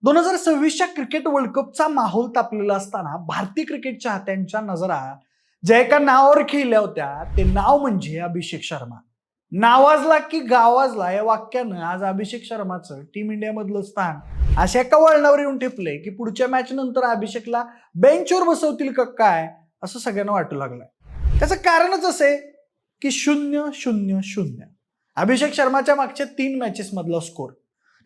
2026च्या cricket world कपचा माहोल तापलेला असताना भारतीय क्रिकेट चाहत्यांच्या नजरा ज्या एका नावावर खिळल्या होत्या ते नाव म्हणजे अभिषेक शर्मा. नावाजला की गावाजला या वाक्यानं आज अभिषेक शर्माचं टीम इंडिया मधलं स्थान अशा एका वळणावर येऊन ठेपलंय की पुढच्या मॅच नंतर अभिषेकला बेंचवर बसवतील का काय असं सगळ्यांना वाटू लागलंय. त्याचं कारणच असे की 0-0-0 अभिषेक शर्माच्या मागच्या 3 मॅचेस मधला स्कोर.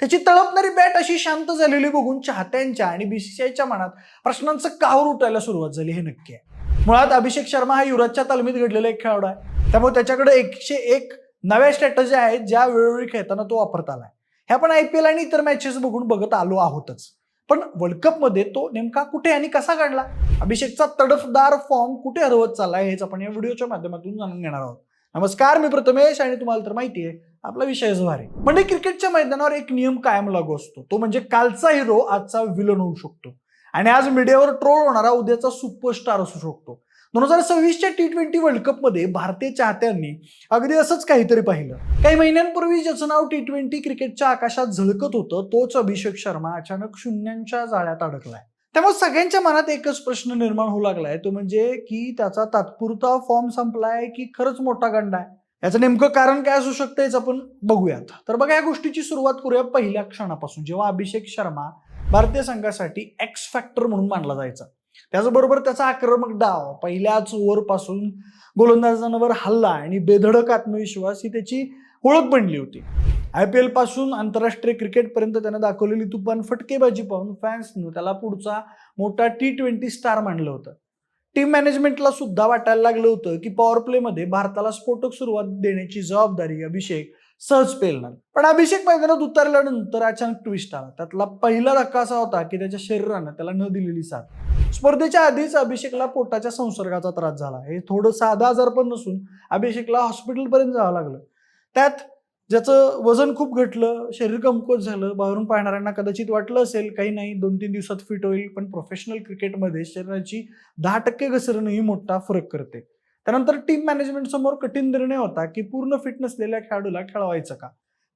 त्याची तळपणारी बॅट अशी शांत झालेली बघून चाहत्यांच्या आणि बीसीसीआयच्या मनात प्रश्नांचं काहूर उठायला सुरुवात झाली हे नक्की आहे. मुळात अभिषेक शर्मा हा युवराजच्या तालमीत घडलेला एक खेळाडू आहे, त्यामुळे त्याच्याकडे 101 नव्या स्ट्रॅटेजी आहेत ज्या वेळोवेळी खेळताना तो वापरत आलाय. हे आपण IPL आणि इतर मॅचेस बघून बघत आलो आहोतच, पण वर्ल्ड कप मध्ये तो नेमका कुठे आणि कसा काढला, अभिषेकचा तडफदार फॉर्म कुठे हरवत चाललाय हेच आपण या व्हिडिओच्या माध्यमातून जाणून घेणार आहोत. नमस्कार, मी प्रथमेश आणि तुम्हाला तर माहिती आहे आपला विषयच भारी. म्हणजे क्रिकेटच्या मैदानावर एक नियम कायम लागू असतो, तो म्हणजे कालचा हिरो आजचा विलन होऊ शकतो आणि आज मीडियावर ट्रोल होणारा उद्याचा सुपरस्टार असू शकतो. 2026च्या T20 वर्ल्ड कप मध्ये भारतीय चाहत्यांनी अगदी असंच काहीतरी पाहिलं. काही महिन्यांपूर्वी ज्याचं नाव T20 क्रिकेटच्या आकाशात झळकत होतं तोच अभिषेक शर्मा अचानक शून्यांच्या जाळ्यात अडकलाय. त्यामुळे सगळ्यांच्या मनात एकच प्रश्न निर्माण होऊ लागलाय, तो म्हणजे की त्याचा तात्पुरता फॉर्म संपलाय की खरंच मोठा गंडा आहे. याचं नेमकं कारण काय असू शकतं याचं आपण बघूयात. तर बघा, या गोष्टीची सुरुवात करूया पहिल्या क्षणापासून, जेव्हा अभिषेक शर्मा भारतीय संघासाठी एक्स फॅक्टर म्हणून मानला जायचा. त्याचबरोबर त्याचा आक्रमक डाव, पहिल्याच ओव्हरपासून गोलंदाजांवर हल्ला आणि बेधडक आत्मविश्वास ही त्याची ओळख बनली होती. IPL पासून आंतरराष्ट्रीय क्रिकेट पर्यंत त्याने दाखवलेली तुफान फटकेबाजी पाहून फॅन्सनं त्याला पुढचा मोठा T20 स्टार मानलं होतं. टीम मॅनेजमेंटला सुद्धा वाटायला लागलं होतं की पॉवर प्ले मध्ये भारताला स्फोटक सुरुवात देण्याची जबाबदारी अभिषेक सहज पेलणार. पण अभिषेक मैदानात उतरल्यानंतर अचानक ट्विस्ट आला. त्यातला पहिला धक्का असा होता की त्याच्या शरीरानं त्याला न दिलेली साथ. स्पर्धेच्या आधीच अभिषेकला पोटाच्या संसर्गाचा त्रास झाला. हे थोडं साधा आजार पण नसून अभिषेकला हॉस्पिटलपर्यंत जावं लागलं. त्यात ज्याचं वजन खूप घटलं, शरीर कमकुवत झालं. बाहेरून पाहणाऱ्यांना कदाचित वाटलं असेल काही नाही, 2-3 दिवसात फिट होईल, पण प्रोफेशनल क्रिकेटमध्ये शरीराची 10% घसरण ही मोठा फरक करते. त्यानंतर टीम मॅनेजमेंट समोर कठीण निर्णय होता की पूर्ण फिट नसलेल्या खेळाडूला खेळवायचं का.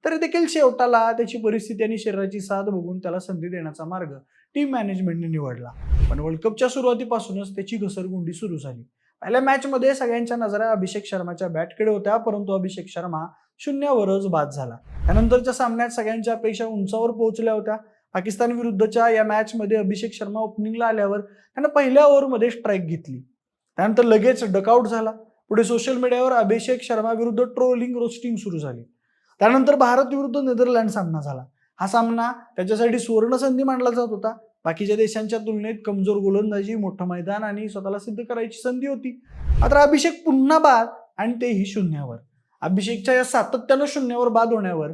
तरी देखील शेवटाला त्याची परिस्थिती आणि शरीराची साथ बघून त्याला संधी देण्याचा मार्ग टीम मॅनेजमेंटने निवडला. पण वर्ल्ड कपच्या सुरुवातीपासूनच त्याची घसरगुंडी सुरू झाली. पहिल्या मॅचमध्ये सगळ्यांच्या नजरा अभिषेक शर्माच्या बॅटकडे होत्या, परंतु अभिषेक शर्मा शून्यावरच बाद झाला. त्यानंतरच्या सामन्यात सगळ्यांच्या अपेक्षा उंचावर पोहोचल्या होत्या. पाकिस्तान विरुद्धच्या या मॅचमध्ये अभिषेक शर्मा ओपनिंगला आल्यावर त्यानं पहिल्या ओव्हरमध्ये स्ट्राईक घेतली. त्यानंतर लगेच डकआउट झाला. पुढे सोशल मीडियावर अभिषेक शर्मा विरुद्ध ट्रोलिंग, रोस्टिंग सुरू झाली. त्यानंतर भारत विरुद्ध नेदरलँड सामना झाला. हा सामना त्याच्यासाठी सुवर्ण संधी मानला जात होता. बाकीच्या देशांच्या तुलनेत कमजोर गोलंदाजी, मोठं मैदान आणि स्वतःला सिद्ध करायची संधी होती. मात्र अभिषेक पुन्हा बाद, आणि तेही शून्यावर. अभिषेकच्या या सातत्यानं शून्यावर बाद होण्यावर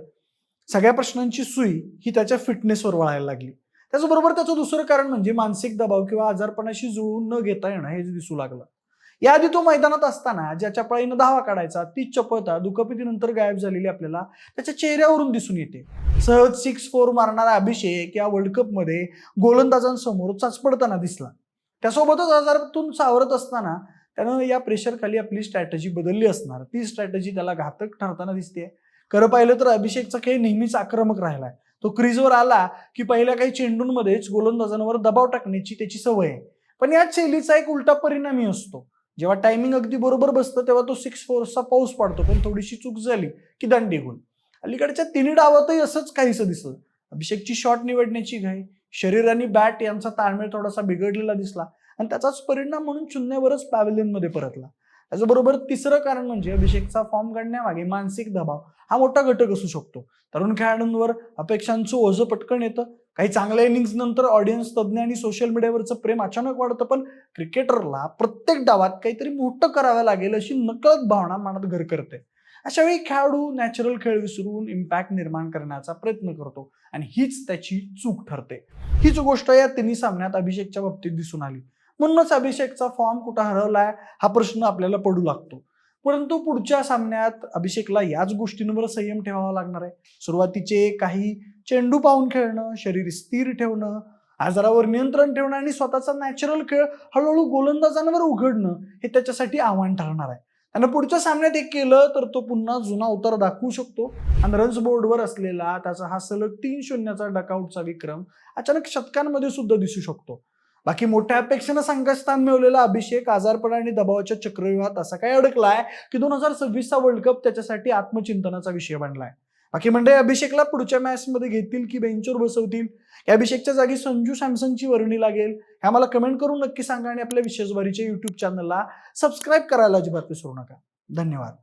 सगळ्या प्रश्नांची सुई ही त्याच्या फिटनेसवर वळायला लागली. त्याचबरोबर त्याचं दुसरं कारण म्हणजे मानसिक दबाव किंवा आजारपणाशी जुळवून न घेता येणं हेच दिसू लागलं. याआधी तो मैदानात असताना ज्याच्या पळीनं धावा काढायचा तीच चपळता दुखापतीनंतर गायब झालेली आपल्याला त्याच्या चेहऱ्यावरून दिसून येते. सहज 6-4 मारणारा अभिषेक या वर्ल्ड कप मध्ये गोलंदाजांसमोर चाचपडताना दिसला. त्यासोबतच आजारातून सावरत असताना त्यानं या प्रेशर खाली आपली स्ट्रॅटेजी बदलली असणार. ती स्ट्रॅटेजी त्याला घातक ठरताना दिसते. खरं पाहिलं तर अभिषेकचा खेळ नेहमीच आक्रमक राहिलाय. तो क्रीजवर आला की पहिल्या काही चेंडूंमध्येच गोलंदाजांवर दबाव टाकण्याची त्याची सवय आहे. पण या शैलीचा एक उलटा परिणामी असतो. जेव्हा टायमिंग अगदी बरोबर बसतं तेव्हा तो 6-4चा पाऊस पाडतो, पण थोडीशी चूक झाली की दांडी गुण. अलीकडच्या 3 डावातही असंच काहीसं दिसलं. अभिषेकची शॉट निवडण्याची घाई, शरीर आणि बॅट यांचा ताळमेळ थोडासा बिघडलेला दिसला आणि त्याचाच परिणाम म्हणून शून्यावरच पॅव्हलियनमध्ये परतला. त्याचबरोबर तिसरं कारण म्हणजे अभिषेकचा फॉर्म काढण्यामागे मानसिक दबाव हा मोठा घटक असू शकतो. तरुण खेळाडूंवर अपेक्षांचं ओझं पटकन येतं. काही चांगल्या इनिंग्स नंतर ऑडियन्स, तज्ज्ञ आणि सोशल मीडियावरचं प्रेम अचानक वाढतं. पण क्रिकेटरला प्रत्येक डावात काहीतरी मोठं करावं लागेल अशी नकळत भावना मनात घर करते. अशा वेळी खेळाडू नॅचरल खेळ विसरून इम्पॅक्ट निर्माण करण्याचा प्रयत्न करतो आणि हीच त्याची चूक ठरते. हीच गोष्ट या 3 सामन्यात अभिषेकच्या बाबतीत दिसून आली. म्हणूनच अभिषेकचा फॉर्म कुठं हरवलाय हा प्रश्न आपल्याला पडू लागतो. परंतु पुढच्या सामन्यात अभिषेकला याच गोष्टींवर संयम ठेवावा लागणार आहे. सुरुवातीचे काही चेंडू पाहून खेळणं, शरीर स्थिर ठेवणं, आजारावर नियंत्रण ठेवणं आणि स्वतःचा नॅचरल खेळ हळूहळू गोलंदाजांवर उघडणं हे त्याच्यासाठी आव्हान ठरणार आहे. आणि पुढच्या सामन्यात एक केलं तर तो पुन्हा जुना अवतार दाखवू शकतो आणि रन्स बोर्डवर असलेला त्याचा हा सलग 3-0चा डकआउटचा विक्रम अचानक शतकांमध्ये सुद्धा दिसू शकतो. बाकी मोठ्या अपेक्षेनं संघस्थान मिळवलेला अभिषेक आजारपणा आणि दबावाच्या चक्रव्यूहात असा काय अडकलाय की 2026चा वर्ल्ड कप त्याच्यासाठी आत्मचिंतनाचा विषय बनलाय. बाकी म्हणजे अभिषेकला पुढच्या मॅच मध्ये घेतील की बेंचवर बसवतील, या अभिषेकच्या जागी संजू सॅमसनची वर्णी लागेल, हे आम्हाला कमेंट करून नक्की सांगा आणि आपल्या विशेषवारीच्या युट्यूब चॅनलला सबस्क्राईब करायला अजिबात विसरू नका. धन्यवाद.